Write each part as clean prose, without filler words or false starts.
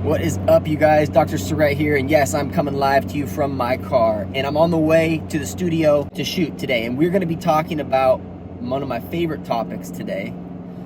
What is up, you guys? Dr. Stirrett here, and yes, I'm coming live to you from my car, and I'm on the way to the studio to shoot today, and we're going to be talking about one of my favorite topics today.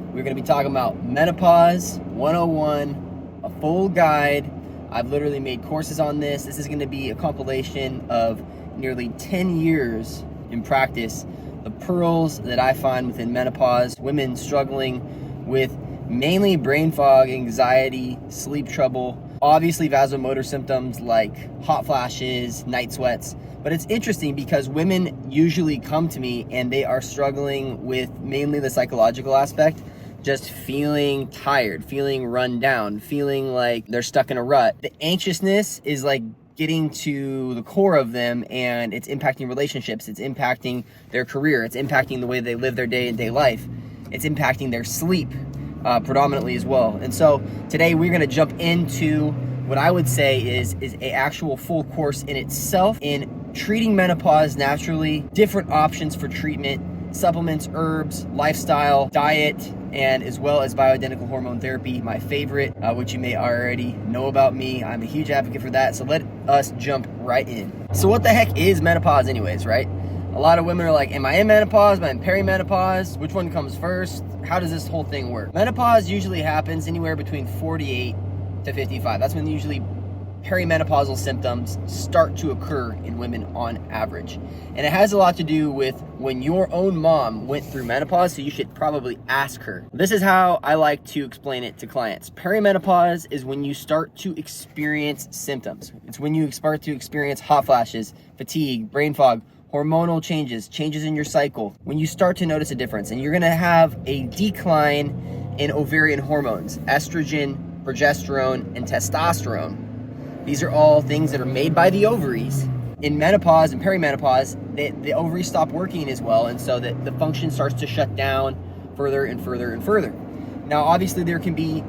We're going to be talking about Menopause 101, a full guide. I've literally made courses on this. This is going to be a compilation of nearly 10 years in practice, the pearls that I find within menopause, women struggling with mainly brain fog, anxiety, sleep trouble, obviously vasomotor symptoms like hot flashes, night sweats. But it's interesting because women usually come to me and they are struggling with mainly the psychological aspect, just feeling tired, feeling run down, feeling like they're stuck in a rut. The anxiousness is like getting to the core of them, and it's impacting relationships, it's impacting their career, it's impacting the way they live their day-to-day life, it's impacting their sleep predominantly as well. And so today we're going to jump into what I would say is a actual full course in itself in treating menopause naturally, different options for treatment, supplements, herbs, lifestyle, diet, and as well as bioidentical hormone therapy, my favorite, which you may already know about me. I'm a huge advocate for that. So let us jump right in. So what the heck is menopause anyways, right? A lot of women are like, am I in menopause? Am I in perimenopause? Which one comes first? How does this whole thing work? Menopause usually happens anywhere between 48 to 55. That's when usually perimenopausal symptoms start to occur in women on average. And it has a lot to do with when your own mom went through menopause, so you should probably ask her. This is how I like to explain it to clients. Perimenopause is when you start to experience symptoms. It's when you start to experience hot flashes, fatigue, brain fog, hormonal changes in your cycle, when you start to notice a difference, and you're gonna have a decline in ovarian hormones, estrogen, progesterone, and testosterone. These are all things that are made by the ovaries. In menopause and perimenopause, the ovaries stop working as well, and so the function starts to shut down further and further and further. Now, obviously, there can be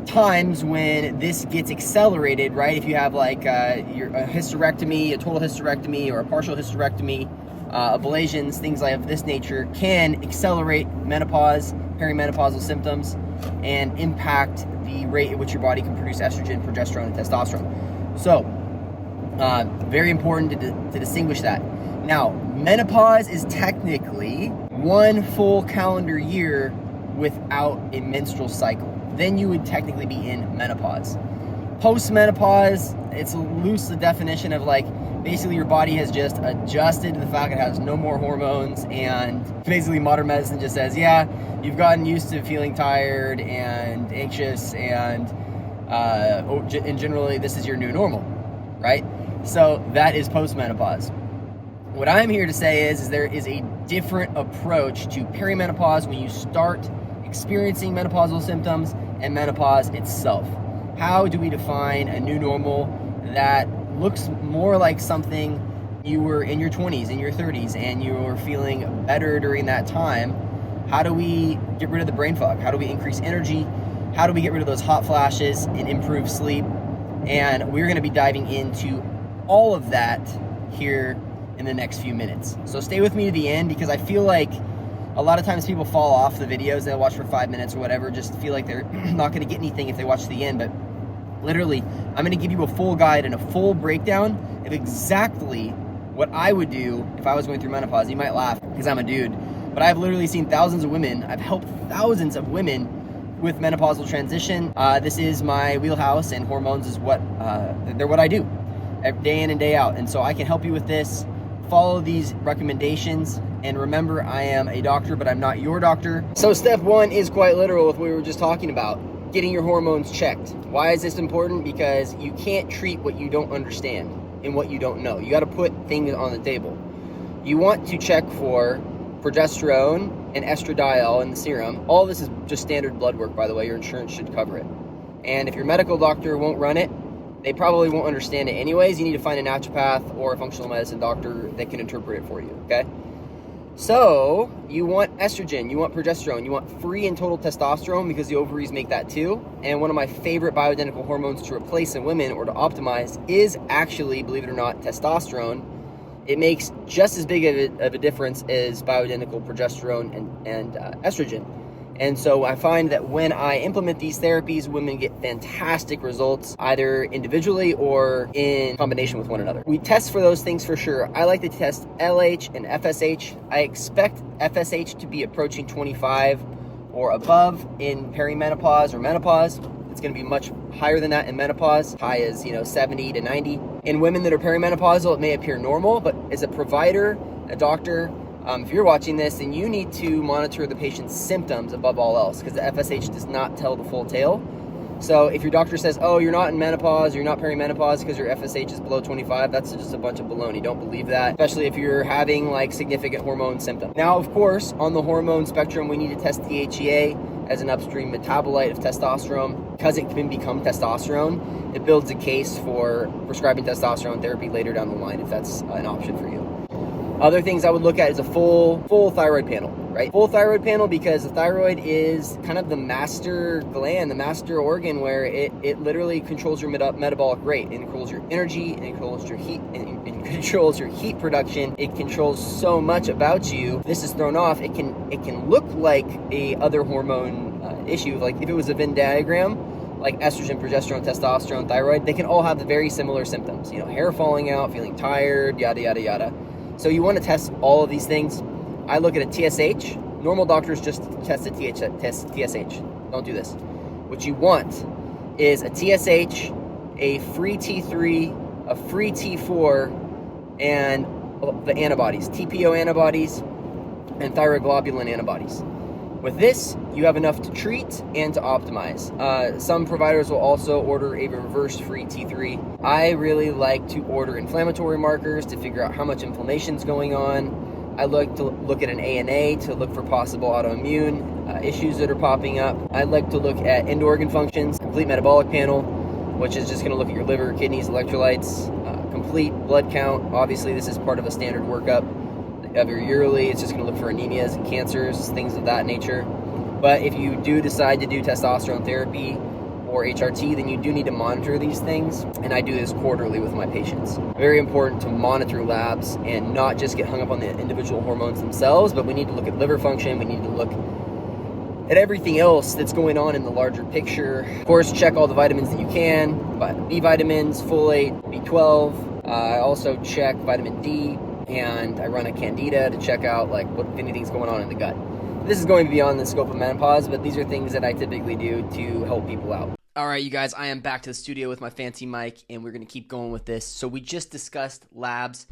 times when this gets accelerated, right? If you have like a hysterectomy, a total hysterectomy, or a partial hysterectomy, ablations, things like this nature can accelerate menopause, perimenopausal symptoms, and impact the rate at which your body can produce estrogen, progesterone, and testosterone. So, very important to distinguish that. Now, menopause is technically one full calendar year without a menstrual cycle. Then you would technically be in menopause. Post-menopause, it's a loose definition of like, basically your body has just adjusted to the fact it has no more hormones, and basically modern medicine just says, yeah, you've gotten used to feeling tired and anxious, and generally this is your new normal, right? So that is post-menopause. What I'm here to say is there is a different approach to perimenopause when you start experiencing menopausal symptoms and menopause itself. How do we define a new normal that looks more like something you were in your 20s, in your 30s, and you were feeling better during that time? How do we get rid of the brain fog? How do we increase energy? How do we get rid of those hot flashes and improve sleep? And we're going to be diving into all of that here in the next few minutes. So stay with me to the end, because I feel like a lot of times people fall off the videos. They'll watch for 5 minutes or whatever, just feel like they're not going to get anything if they watch to the end. But literally, I'm going to give you a full guide and a full breakdown of exactly what I would do if I was going through menopause. You might laugh because I'm a dude, but I've literally seen thousands of women. I've helped thousands of women with menopausal transition. This is my wheelhouse, and hormones is they're what I do day in and day out. And so I can help you with this. Follow these recommendations, and remember, I am a doctor, but I'm not your doctor. So step one is quite literal with what we were just talking about, getting your hormones checked. Why is this important? Because you can't treat what you don't understand and what you don't know. You got to put things on the table. You want to check for progesterone and estradiol in the serum. All this is just standard blood work, by the way. Your insurance should cover it. And if your medical doctor won't run it, they probably won't understand it anyways. You need to find a naturopath or a functional medicine doctor that can interpret it for you, okay? So you want estrogen, you want progesterone, you want free and total testosterone, because the ovaries make that too. And one of my favorite bioidentical hormones to replace in women or to optimize is actually, believe it or not, testosterone. It makes just as big of a difference as bioidentical progesterone and estrogen. And so I find that when I implement these therapies, women get fantastic results, either individually or in combination with one another. We test for those things for sure. I like to test LH and FSH. I expect FSH to be approaching 25 or above in perimenopause or menopause. It's going to be much higher than that in menopause, high as 70 to 90. In women that are perimenopausal, it may appear normal, but as a provider, a doctor, if you're watching this, then you need to monitor the patient's symptoms above all else, because the FSH does not tell the full tale. So if your doctor says, oh, you're not in menopause, you're not perimenopause because your FSH is below 25, that's just a bunch of baloney. Don't believe that, especially if you're having like significant hormone symptoms. Now, of course, on the hormone spectrum, we need to test DHEA as an upstream metabolite of testosterone. Because it can become testosterone, it builds a case for prescribing testosterone therapy later down the line if that's an option for you. Other things I would look at is a full thyroid panel, right? Full thyroid panel, because the thyroid is kind of the master gland, the master organ, where it literally controls your metabolic rate. It controls your energy, and it controls your heat, and controls your heat production. It controls so much about you. If this is thrown off, it can look like a other hormone issue. Like if it was a Venn diagram, like estrogen, progesterone, testosterone, thyroid, they can all have the very similar symptoms. Hair falling out, feeling tired, yada, yada, yada. So you want to test all of these things. I look at a TSH. Normal doctors just test a TSH. Don't do this. What you want is a TSH, a free T3, a free T4, and the antibodies, TPO antibodies, and thyroglobulin antibodies. With this, you have enough to treat and to optimize. Some providers will also order a reverse free T3. I really like to order inflammatory markers to figure out how much inflammation is going on. I like to look at an ANA to look for possible autoimmune issues that are popping up. I like to look at end organ functions, complete metabolic panel, which is just going to look at your liver, kidneys, electrolytes, complete blood count. Obviously, this is part of a standard workup of your yearly. It's just going to look for anemias and cancers, things of that nature. But if you do decide to do testosterone therapy or HRT, then you do need to monitor these things, and I do this quarterly with my patients. Very important to monitor labs and not just get hung up on the individual hormones themselves, but we need to look at liver function, we need to look at everything else that's going on in the larger picture. Of course, check all the vitamins that you can, B vitamins, folate, B12. I also check vitamin D, and I run a candida to check out like what, if anything's going on in the gut. This is going beyond the scope of menopause, but these are things that I typically do to help people out. All right, you guys, I am back to the studio with my fancy mic, and we're going to keep going with this. So we just discussed labs.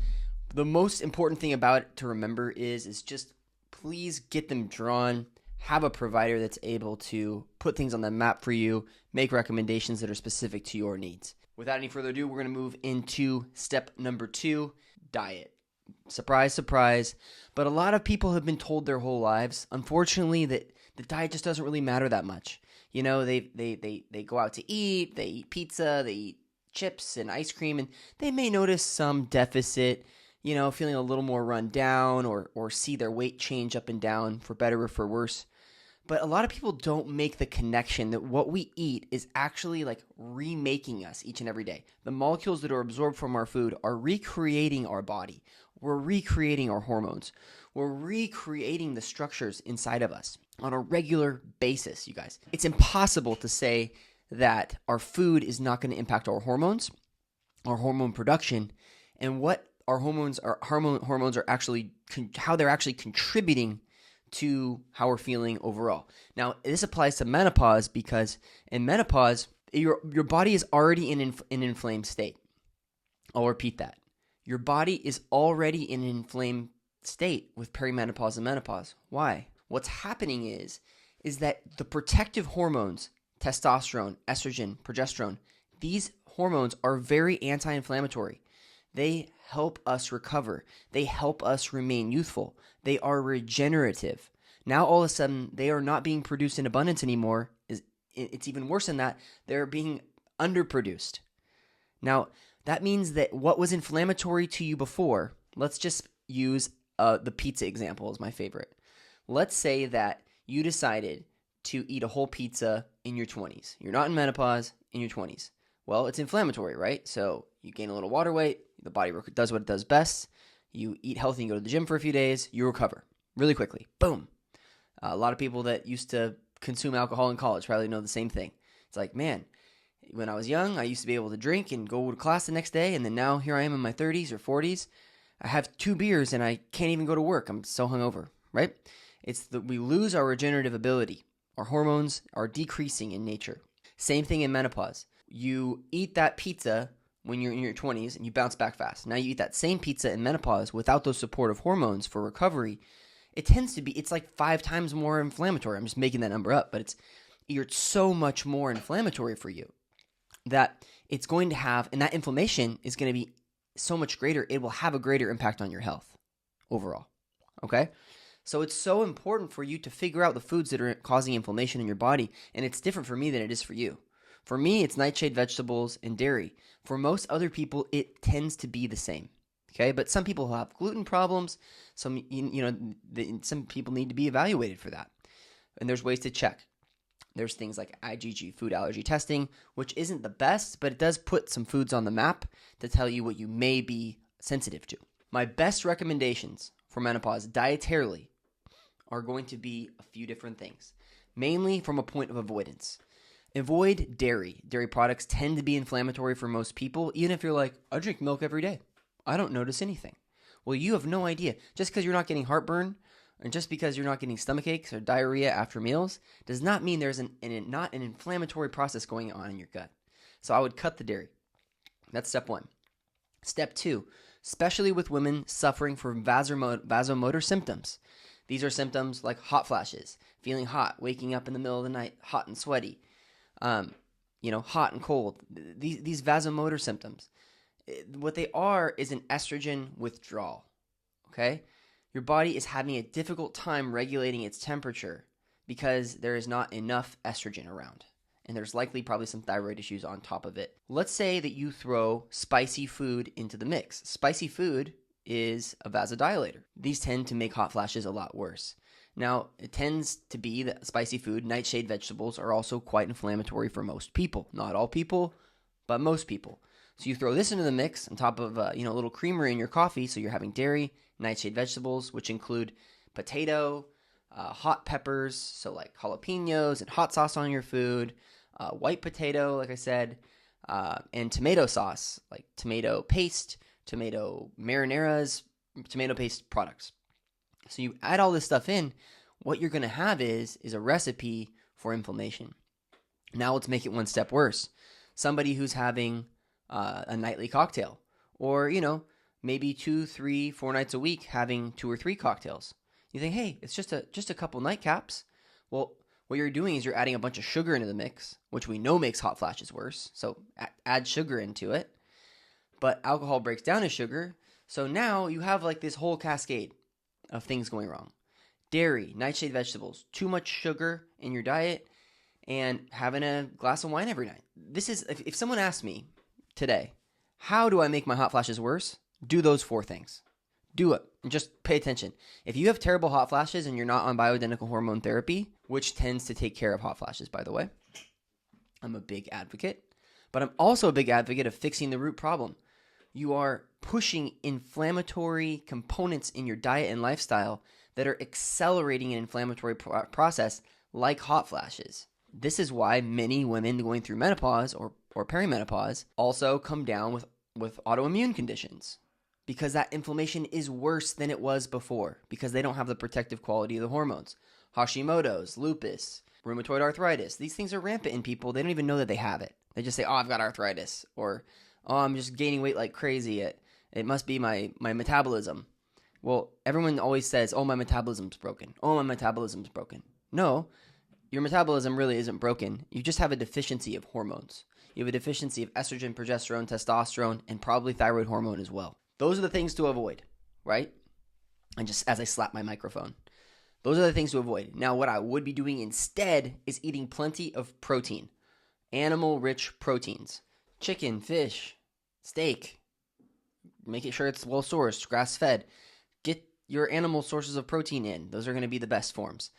The most important thing about it to remember is just please get them drawn. Have a provider that's able to put things on the map for you, make recommendations that are specific to your needs. Without any further ado, we're going to move into step number 2, diet. Surprise, surprise. But a lot of people have been told their whole lives, unfortunately, that the diet just doesn't really matter that much. They go out to eat, they eat pizza, they eat chips and ice cream, and they may notice some deficit, feeling a little more run down or see their weight change up and down for better or for worse. But a lot of people don't make the connection that what we eat is actually like remaking us each and every day. The molecules that are absorbed from our food are recreating our body. We're recreating our hormones. We're recreating the structures inside of us on a regular basis, you guys. It's impossible to say that our food is not going to impact our hormones, our hormone production, and what our hormones are actually, how they're actually contributing to how we're feeling overall. Now, this applies to menopause because in menopause, your body is already in an inflamed state. I'll repeat that. Your body is already in an inflamed state with perimenopause and menopause. Why? What's happening is that the protective hormones, testosterone, estrogen, progesterone, these hormones are very anti-inflammatory. They help us recover. They help us remain youthful. They are regenerative. Now, all of a sudden, they are not being produced in abundance anymore. It's even worse than that. They're being underproduced. Now, that means that what was inflammatory to you before, let's just use the pizza example as my favorite. Let's say that you decided to eat a whole pizza in your 20s. You're not in menopause, in your 20s. Well, it's inflammatory, right? So you gain a little water weight, the body does what it does best. You eat healthy and go to the gym for a few days, you recover really quickly. Boom. A lot of people that used to consume alcohol in college probably know the same thing. It's like, man, when I was young, I used to be able to drink and go to class the next day, and then now here I am in my 30s or 40s. I have 2 beers and I can't even go to work. I'm so hungover, right? It's that we lose our regenerative ability. Our hormones are decreasing in nature. Same thing in menopause. You eat that pizza when you're in your 20s and you bounce back fast. Now you eat that same pizza in menopause without those supportive hormones for recovery. It's like 5 times more inflammatory. I'm just making that number up, but it's so much more inflammatory for you that it's going to have, and that inflammation is going to be so much greater. It will have a greater impact on your health overall. Okay? So it's so important for you to figure out the foods that are causing inflammation in your body, and it's different for me than it is for you. For me, it's nightshade vegetables and dairy. For most other people, it tends to be the same. Okay, but some people have gluten problems. Some people need to be evaluated for that, and there's ways to check. There's things like IgG, food allergy testing, which isn't the best, but it does put some foods on the map to tell you what you may be sensitive to. My best recommendations for menopause dietarily are going to be a few different things, mainly from a point of avoidance. Avoid dairy. Dairy products tend to be inflammatory for most people, even if you're like, I drink milk every day. I don't notice anything. Well, you have no idea. Just because you're not getting heartburn, and just because you're not getting stomach aches or diarrhea after meals, does not mean there's not an inflammatory process going on in your gut. So I would cut the dairy. That's step 1. Step 2, especially with women suffering from vasomotor symptoms. These are symptoms like hot flashes, feeling hot, waking up in the middle of the night, hot and sweaty, hot and cold. These vasomotor symptoms. What they are is an estrogen withdrawal, okay? Your body is having a difficult time regulating its temperature because there is not enough estrogen around. And there's likely probably some thyroid issues on top of it. Let's say that you throw spicy food into the mix. Spicy food is a vasodilator. These tend to make hot flashes a lot worse. Now, it tends to be that spicy food, nightshade vegetables, are also quite inflammatory for most people. Not all people, but most people. So you throw this into the mix on top of a little creamery in your coffee. So you're having dairy, nightshade vegetables, which include potato, hot peppers, so like jalapenos and hot sauce on your food, white potato, like I said, and tomato sauce, like tomato paste, tomato marineras, tomato paste products. So you add all this stuff in, what you're going to have is a recipe for inflammation. Now let's make it one step worse. Somebody who's having a nightly cocktail, or maybe 2, 3, 4 nights a week having 2 or 3 cocktails. You think, hey, it's just a couple nightcaps. Well, what you're doing is you're adding a bunch of sugar into the mix, which we know makes hot flashes worse. So add sugar into it. But alcohol breaks down as sugar. So now you have like this whole cascade of things going wrong. Dairy, nightshade vegetables, too much sugar in your diet, and having a glass of wine every night. This is, if someone asks me today, how do I make my hot flashes worse? Do those 4 things. Do it. And just pay attention. If you have terrible hot flashes and you're not on bioidentical hormone therapy, which tends to take care of hot flashes, by the way, I'm a big advocate. But I'm also a big advocate of fixing the root problem. You are pushing inflammatory components in your diet and lifestyle that are accelerating an inflammatory process like hot flashes. This is why many women going through menopause or perimenopause also come down with autoimmune conditions, because that inflammation is worse than it was before because they don't have the protective quality of the hormones. Hashimoto's, lupus, rheumatoid arthritis, these things are rampant in people. They don't even know that they have it. They just say, oh, I've got arthritis, or oh, I'm just gaining weight like crazy. It must be my metabolism. Well, everyone always says, oh, my metabolism's broken. Oh, my metabolism's broken. No, your metabolism really isn't broken. You just have a deficiency of hormones. You have a deficiency of estrogen, progesterone, testosterone, and probably thyroid hormone as well. Those are the things to avoid, right? And just as I slap my microphone, those are the things to avoid. Now, what I would be doing instead is eating plenty of protein, animal-rich proteins, chicken, fish, steak. Making sure it's well-sourced, grass-fed. Get your animal sources of protein in. Those are going to be the best forms.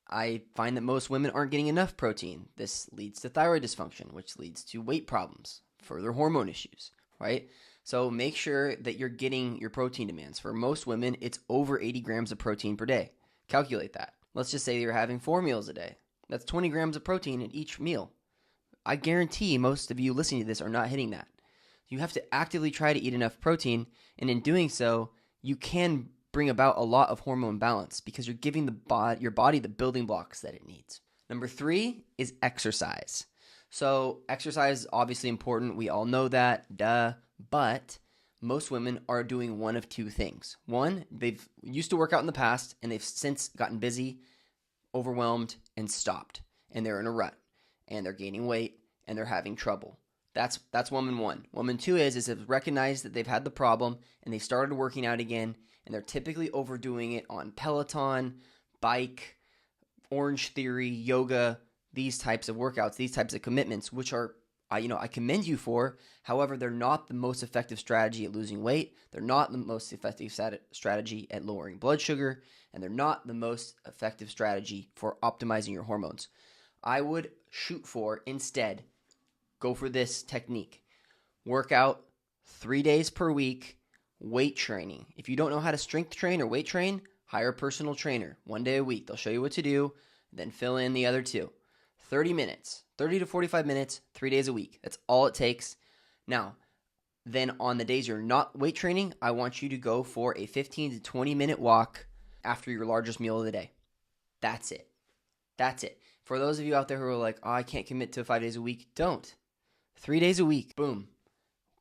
I find that most women aren't getting enough protein. This leads to thyroid dysfunction, which leads to weight problems, further hormone issues, right? So make sure that you're getting your protein demands. For most women, it's over 80 grams of protein per day. Calculate that. Let's just say you're having 4 meals a day. That's 20 grams of protein in each meal. I guarantee most of you listening to this are not hitting that. You have to actively try to eat enough protein, and in doing so, you can bring about a lot of hormone balance because you're giving your body the building blocks that it needs. Number 3 is exercise. So exercise is obviously important. We all know that, duh. But most women are doing one of 2 things. One, they've used to work out in the past, and they've since gotten busy, overwhelmed, and stopped. And they're in a rut, and they're gaining weight, and they're having trouble. That's woman 1. Woman 2 is they've recognized that they've had the problem, and they started working out again, and they're typically overdoing it on Peloton, bike, Orange Theory, yoga, these types of workouts, these types of commitments, which are, I commend you for. However, they're not the most effective strategy at losing weight. They're not the most effective strategy at lowering blood sugar, and they're not the most effective strategy for optimizing your hormones. I would shoot for, instead, go for this technique. Work out 3 days per week, weight training. If you don't know how to strength train or weight train, hire a personal trainer 1 day a week. They'll show you what to do, then fill in the other 2. 30 minutes, 30 to 45 minutes, 3 days a week. That's all it takes. Now, then on the days you're not weight training, I want you to go for a 15 to 20 minute walk after your largest meal of the day. That's it. That's it. For those of you out there who are like, I can't commit to 5 days a week, don't. 3 days a week, boom.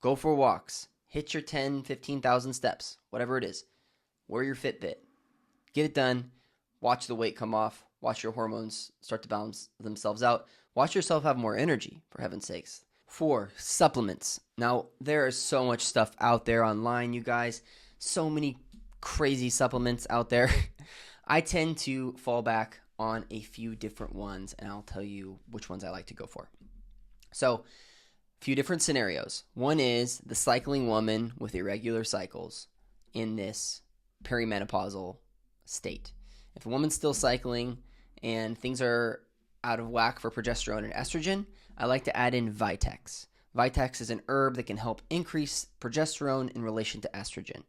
Go for walks. Hit your 10, 15,000 steps, whatever it is. Wear your Fitbit. Get it done. Watch the weight come off. Watch your hormones start to balance themselves out. Watch yourself have more energy, for heaven's sakes. 4, supplements. Now, there is so much stuff out there online, you guys. So many crazy supplements out there. I tend to fall back on a few different ones, and I'll tell you which ones I like to go for. So, a few different scenarios. One is the cycling woman with irregular cycles in this perimenopausal state. If a woman's still cycling and things are out of whack for progesterone and estrogen, I like to add in Vitex. Vitex is an herb that can help increase progesterone in relation to estrogen.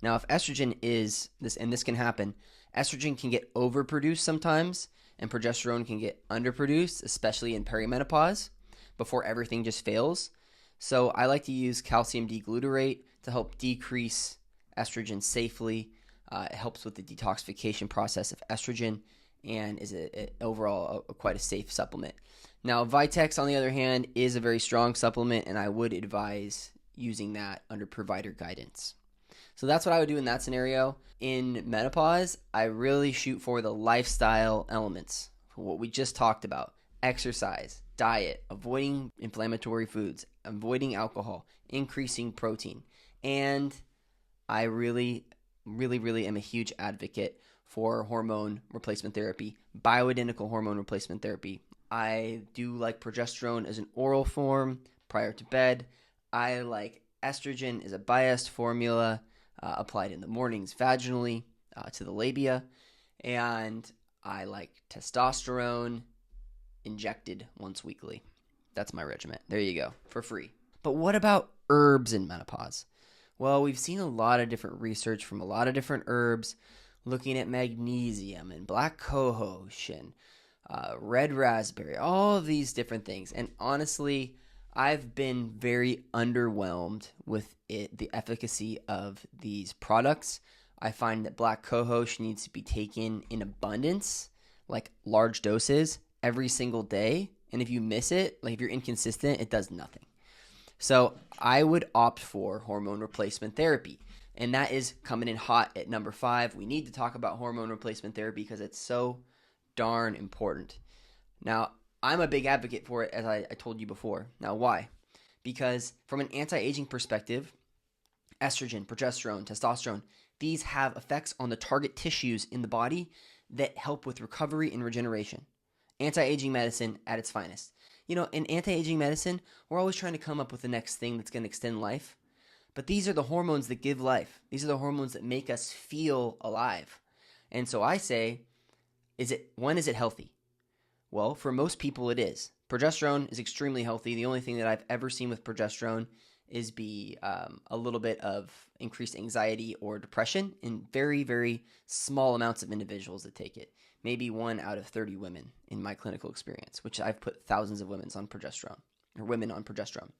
Now, if estrogen is this, and this can happen, estrogen can get overproduced sometimes, and progesterone can get underproduced, especially in perimenopause, before everything just fails. So I like to use calcium D-glutarate to help decrease estrogen safely. It helps with the detoxification process of estrogen and is overall quite a safe supplement. Now, Vitex, on the other hand, is a very strong supplement, and I would advise using that under provider guidance. So that's what I would do in that scenario. In menopause, I really shoot for the lifestyle elements, for what we just talked about. Exercise, diet, avoiding inflammatory foods, avoiding alcohol, increasing protein. And I really am a huge advocate for hormone replacement therapy, bioidentical hormone replacement therapy. I do like progesterone as an oral form prior to bed. I like estrogen as a biased formula applied in the mornings vaginally to the labia. And I like testosterone injected once weekly. That's my regimen. There you go, for free. But what about herbs in menopause? Well, we've seen a lot of different research from a lot of different herbs looking at magnesium and black cohosh and red raspberry, all of these different things. And honestly, I've been very underwhelmed with the efficacy of these products. I find that black cohosh needs to be taken in abundance, like large doses, every single day. And if you miss it, like if you're inconsistent, it does nothing. So I would opt for hormone replacement therapy. And that is coming in hot at number 5. We need to talk about hormone replacement therapy because it's so darn important. Now, I'm a big advocate for it, as I told you before. Now, why? Because from an anti-aging perspective, estrogen, progesterone, testosterone, these have effects on the target tissues in the body that help with recovery and regeneration. Anti-aging medicine at its finest. You know, in anti-aging medicine, we're always trying to come up with the next thing that's going to extend life. But these are the hormones that give life. These are the hormones that make us feel alive. And so I say, is it healthy? Well, for most people it is. Progesterone is extremely healthy. The only thing that I've ever seen with progesterone is a little bit of increased anxiety or depression in very, very small amounts of individuals that take it. maybe 1 out of 30 women in my clinical experience, which I've put thousands of women on progesterone.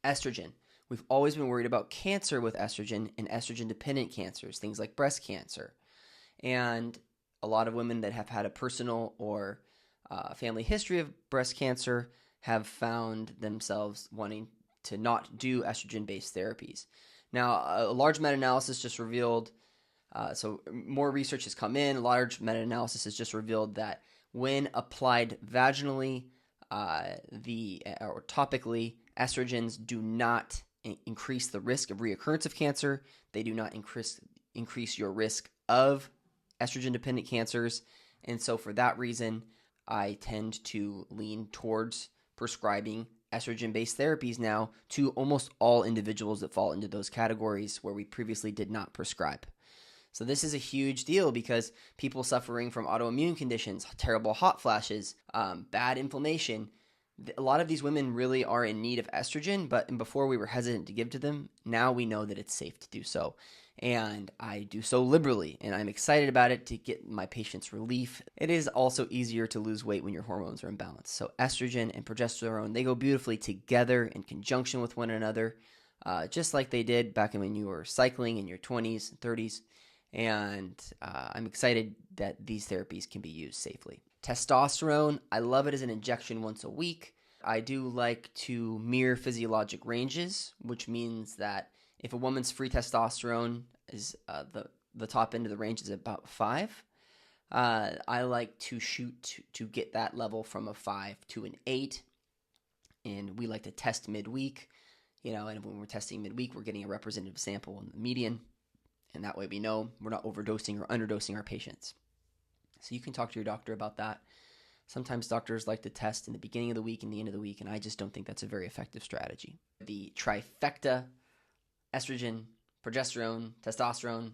Estrogen. We've always been worried about cancer with estrogen and estrogen-dependent cancers, things like breast cancer. And a lot of women that have had a personal or family history of breast cancer have found themselves wanting to not do estrogen-based therapies. Now, a large meta-analysis just revealed, so more research has come in, a large meta-analysis has just revealed that when applied vaginally or topically, estrogens do not increase the risk of reoccurrence of cancer. They do not increase your risk of estrogen-dependent cancers. And so for that reason, I tend to lean towards prescribing estrogen-based therapies now to almost all individuals that fall into those categories where we previously did not prescribe. So this is a huge deal because people suffering from autoimmune conditions, terrible hot flashes, bad inflammation, a lot of these women really are in need of estrogen, but before we were hesitant to give to them, now we know that it's safe to do so. And I do so liberally, and I'm excited about it to get my patients relief. It is also easier to lose weight when your hormones are imbalanced. So estrogen and progesterone, they go beautifully together in conjunction with one another, just like they did back when you were cycling in your 20s and 30s. And I'm excited that these therapies can be used safely. Testosterone, I love it as an injection once a week. I do like to mirror physiologic ranges, which means that if a woman's free testosterone is the top end of the range is about 5, I like to shoot to get that level from a 5 to an 8, and we like to test midweek. And when we're testing midweek, we're getting a representative sample in the median, and that way we know we're not overdosing or underdosing our patients. So you can talk to your doctor about that. Sometimes doctors like to test in the beginning of the week and the end of the week, and I just don't think that's a very effective strategy. The trifecta, estrogen, progesterone, testosterone,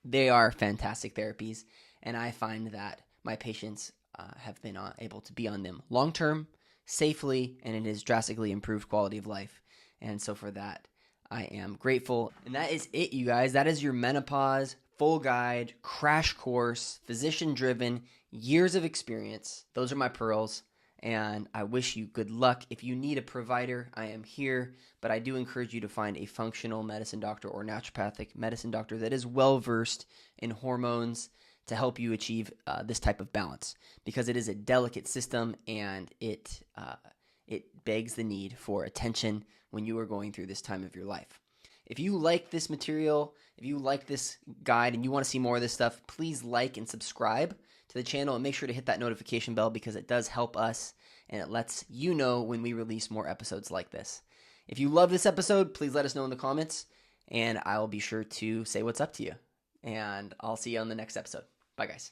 they are fantastic therapies, and I find that my patients have been able to be on them long-term, safely, and it has drastically improved quality of life. And so for that, I am grateful. And that is it, you guys. That is your menopause full guide, crash course, physician-driven, years of experience. Those are my pearls, and I wish you good luck. If you need a provider, I am here, but I do encourage you to find a functional medicine doctor or naturopathic medicine doctor that is well-versed in hormones to help you achieve this type of balance, because it is a delicate system, and it begs the need for attention when you are going through this time of your life. If you like this material, if you like this guide and you want to see more of this stuff, please like and subscribe to the channel and make sure to hit that notification bell because it does help us and it lets you know when we release more episodes like this. If you love this episode, please let us know in the comments and I will be sure to say what's up to you. And I'll see you on the next episode. Bye, guys.